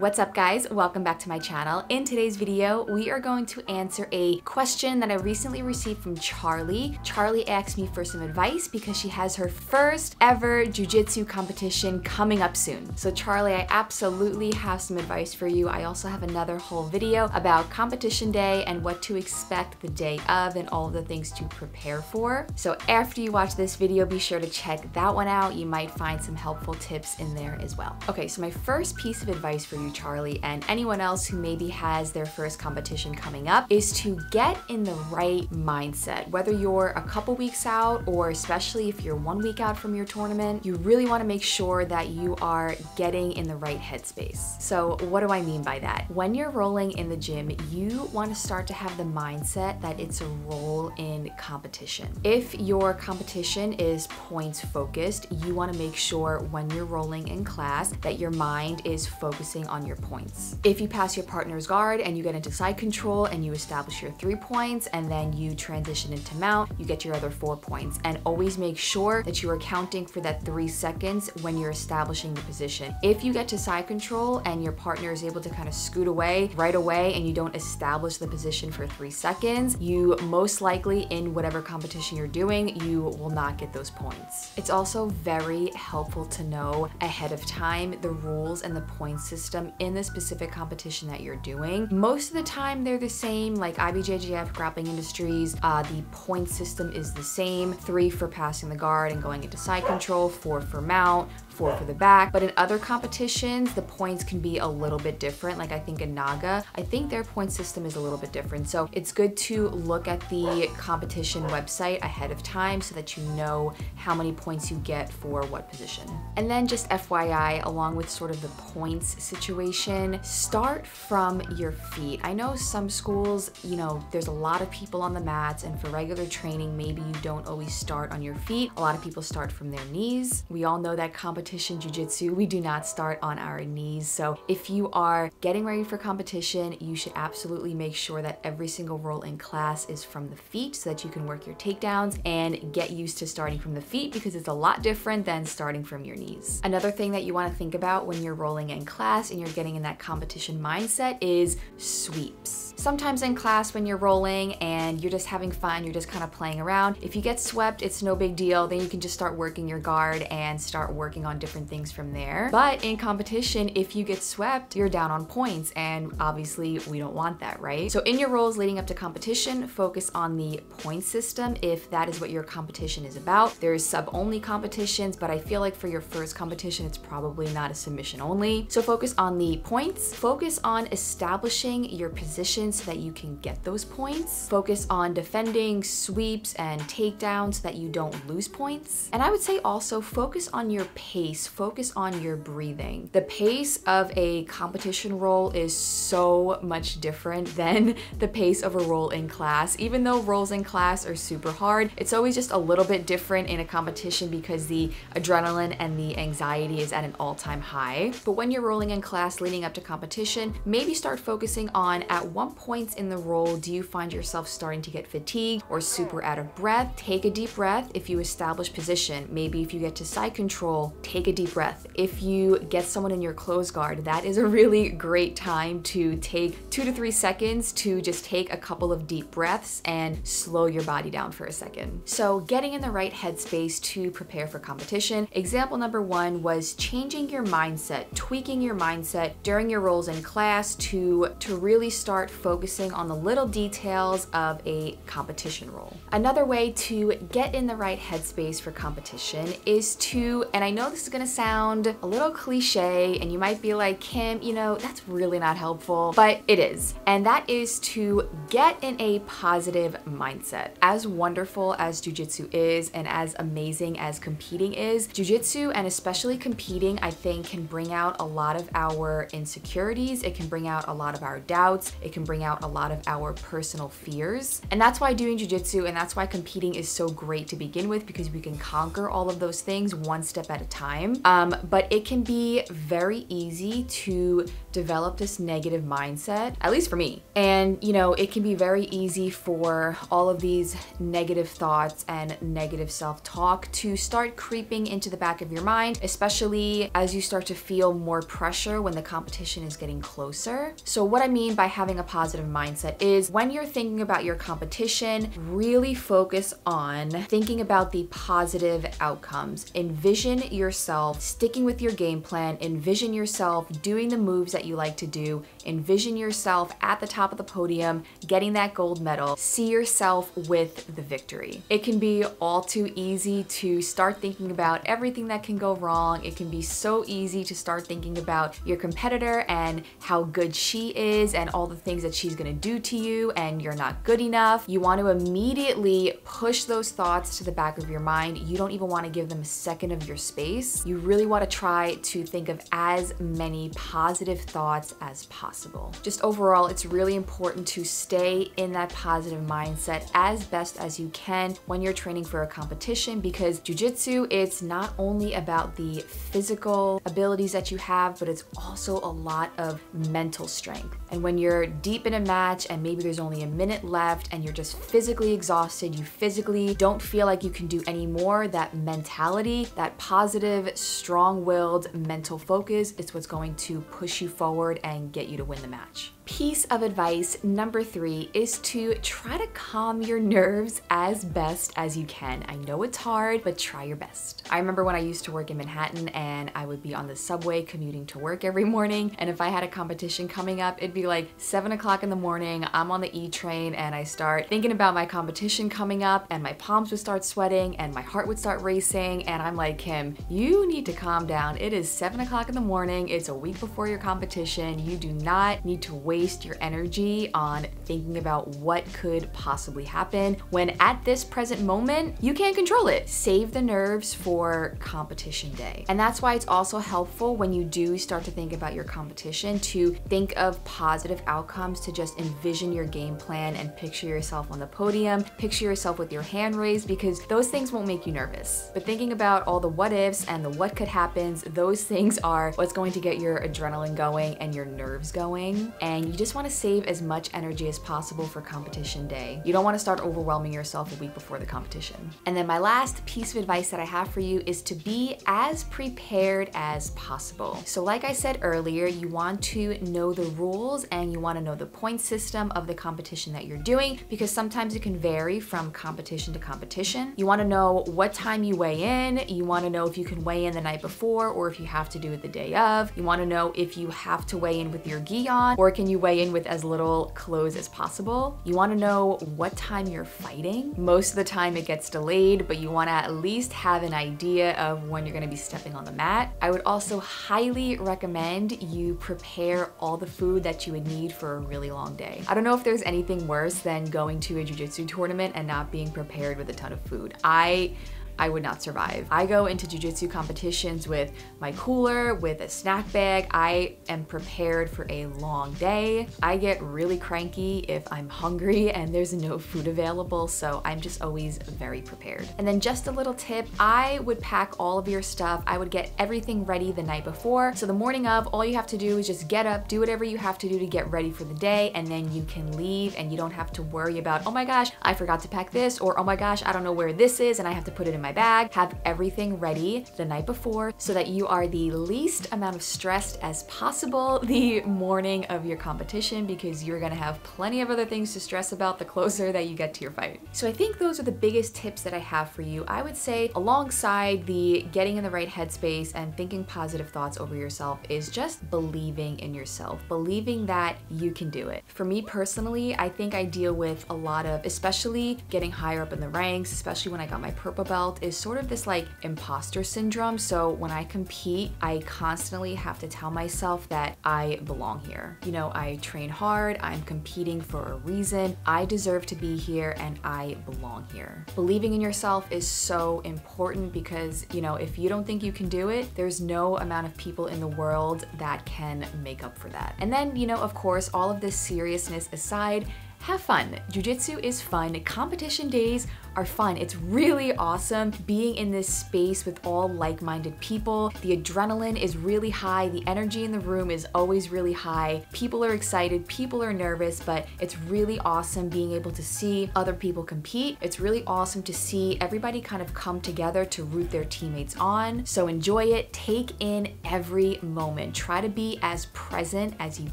What's up guys? Welcome back to my channel. In today's video, we are going to answer a question that I recently received from Charlie. Charlie asked me for some advice because she has her first ever jiu-jitsu competition coming up soon. So Charlie, I absolutely have some advice for you. I also have another whole video about competition day and what to expect the day of and all of the things to prepare for. So after you watch this video, be sure to check that one out. You might find some helpful tips in there as well. Okay, so my first piece of advice for you, Charlie, and anyone else who maybe has their first competition coming up, is to get in the right mindset. Whether you're a couple weeks out or especially if you're 1 week out from your tournament, you really want to make sure that you are getting in the right headspace. So what do I mean by that? When you're rolling in the gym, you want to start to have the mindset that it's a roll in competition. If your competition is points focused, you want to make sure when you're rolling in class that your mind is focusing on your points. If you pass your partner's guard and you get into side control and you establish your 3 points and then you transition into mount, you get your other 4 points. And always make sure that you are counting for that 3 seconds when you're establishing the position. If you get to side control and your partner is able to kind of scoot away right away and you don't establish the position for 3 seconds, you most likely in whatever competition you're doing, you will not get those points. It's also very helpful to know ahead of time the rules and the point system in the specific competition that you're doing. Most of the time they're the same, like IBJJF, Grappling Industries, the point system is the same. 3 for passing the guard and going into side control, 4 for mount, 4 for the back. But in other competitions, the points can be a little bit different. Like I think in Naga, I think their point system is a little bit different. So it's good to look at the competition website ahead of time so that you know how many points you get for what position. And then just FYI, along with sort of the points situation, start from your feet. I know some schools, you know, there's a lot of people on the mats, and for regular training, maybe you don't always start on your feet. A lot of people start from their knees. We all know that competition jiu-jitsu, we do not start on our knees. So if you are getting ready for competition, you should absolutely make sure that every single roll in class is from the feet so that you can work your takedowns and get used to starting from the feet, because it's a lot different than starting from your knees. Another thing that you want to think about when you're rolling in class and you're getting in that competition mindset is sweeps. Sometimes in class when you're rolling and you're just having fun, you're just kind of playing around, if you get swept, it's no big deal. Then you can just start working your guard and start working on different things from there. But in competition, if you get swept, you're down on points, and obviously we don't want that, right? So in your rolls leading up to competition, focus on the point system if that is what your competition is about. There's sub-only competitions, but I feel like for your first competition, it's probably not a submission only. So focus on the points, focus on establishing your position so that you can get those points, focus on defending sweeps and takedowns so that you don't lose points. And I would say also focus on your pace, focus on your breathing. The pace of a competition roll is so much different than the pace of a roll in class. Even though rolls in class are super hard, it's always just a little bit different in a competition because the adrenaline and the anxiety is at an all-time high. But when you're rolling in class leading up to competition, maybe start focusing on at what points in the roll do you find yourself starting to get fatigued or super out of breath. Take a deep breath. If you establish position, maybe if you get to side control, take a deep breath. If you get someone in your close guard, that is a really great time to take 2 to 3 seconds to just take a couple of deep breaths and slow your body down for a second. So getting in the right headspace to prepare for competition. Example number 1 was changing your mindset, tweaking your mindset during your rolls in class to really start focusing on the little details of a competition roll. Another way to get in the right headspace for competition is to, and I know this is gonna sound a little cliche and you might be like, Kim, you know, that's really not helpful, but it is. And that is to get in a positive mindset. As wonderful as jiu-jitsu is and as amazing as competing is, jiu-jitsu and especially competing, I think can bring out a lot of our insecurities. It can bring out a lot of our doubts. It can bring out a lot of our personal fears. And that's why doing jiu-jitsu and that's why competing is so great to begin with, because we can conquer all of those things one step at a time. But it can be very easy to develop this negative mindset, at least for me. And you know, it can be very easy for all of these negative thoughts and negative self-talk to start creeping into the back of your mind, especially as you start to feel more pressure when the competition is getting closer. So what I mean by having a positive mindset is when you're thinking about your competition, really focus on thinking about the positive outcomes. Envision yourself sticking with your game plan, envision yourself doing the moves that you like to do, envision yourself at the top of the podium, getting that gold medal, see yourself with the victory. It can be all too easy to start thinking about everything that can go wrong. It can be so easy to start thinking about your competitor and how good she is and all the things that she's gonna do to you and you're not good enough. You want to immediately push those thoughts to the back of your mind. You don't even want to give them a second of your space. You really want to try to think of as many positive thoughts as possible. Just overall, it's really important to stay in that positive mindset as best as you can when you're training for a competition, because jiu-jitsu, it's not only about the physical abilities that you have, but it's also a lot of mental strength. And when you're deep in a match and maybe there's only a minute left and you're just physically exhausted, you physically don't feel like you can do any more, that mentality, that positive, strong-willed mental focus, it's what's going to push you forward and get you to win the match. Piece of advice number 3 is to try to calm your nerves as best as you can. I know it's hard, but try your best. I remember when I used to work in Manhattan and I would be on the subway commuting to work every morning, and if I had a competition coming up, it'd be like 7 o'clock in the morning, I'm on the E train and I start thinking about my competition coming up and my palms would start sweating and my heart would start racing, and I'm like, Kim, you need to calm down. It is 7 o'clock in the morning, it's a week before your competition, you do not need to waste your energy on thinking about what could possibly happen when at this present moment, you can't control it. Save the nerves for competition day. And that's why it's also helpful when you do start to think about your competition to think of positive outcomes, to just envision your game plan and picture yourself on the podium, picture yourself with your hand raised, because those things won't make you nervous. But thinking about all the what ifs and the what could happens, those things are what's going to get your adrenaline going and your nerves going. And you just want to save as much energy as possible for competition day. You don't want to start overwhelming yourself a week before the competition. And then my last piece of advice that I have for you is to be as prepared as possible. So like I said earlier, you want to know the rules and you want to know the point system of the competition that you're doing, because sometimes it can vary from competition to competition. You want to know what time you weigh in. You want to know if you can weigh in the night before or if you have to do it the day of. You want to know if you have to weigh in with your gi on or can you weigh in with as little clothes as possible. You want to know what time you're fighting. Most of the time it gets delayed, but you want to at least have an idea of when you're going to be stepping on the mat. I would also highly recommend you prepare all the food that you would need for a really long day. I don't know if there's anything worse than going to a jiu-jitsu tournament and not being prepared with a ton of food. I would not survive. I go into jiu-jitsu competitions with my cooler, with a snack bag. I am prepared for a long day. I get really cranky if I'm hungry and there's no food available, so I'm just always very prepared. And then just a little tip, I would pack all of your stuff. I would get everything ready the night before. So the morning of, all you have to do is just get up, do whatever you have to do to get ready for the day, and then you can leave and you don't have to worry about, oh my gosh, I forgot to pack this, or oh my gosh, I don't know where this is and I have to put it in my bag. Have everything ready the night before so that you are the least amount of stressed as possible the morning of your competition, because you're gonna have plenty of other things to stress about the closer that you get to your fight. So I think those are the biggest tips that I have for you. I would say alongside the getting in the right headspace and thinking positive thoughts over yourself is just believing in yourself, believing that you can do it. For me personally, I think I deal with a lot of, especially getting higher up in the ranks, especially when I got my purple belt, is sort of this like imposter syndrome. So when I compete, I constantly have to tell myself that I belong here. You know, I train hard, I'm competing for a reason, I deserve to be here and I belong here. Believing in yourself is so important because, you know, if you don't think you can do it, there's no amount of people in the world that can make up for that. And then, you know, of course, all of this seriousness aside, have fun. Jiu-jitsu is fun. Competition days are fun. It's really awesome being in this space with all like-minded people. The adrenaline is really high. The energy in the room is always really high. People are excited, people are nervous, but it's really awesome being able to see other people compete. It's really awesome to see everybody kind of come together to root their teammates on. So enjoy it, take in every moment. Try to be as present as you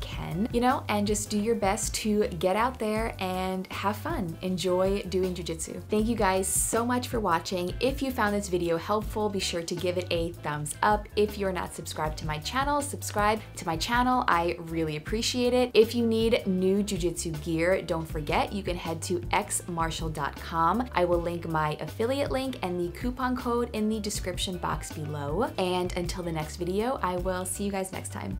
can, you know, and just do your best to get out there and have fun. Enjoy doing jiu-jitsu. Thank you guys so much for watching. If you found this video helpful, be sure to give it a thumbs up. If you're not subscribed to my channel, subscribe to my channel. I really appreciate it. If you need new jiu-jitsu gear, don't forget you can head to xmartial.com. I will link my affiliate link and the coupon code in the description box below. And until the next video, I will see you guys next time.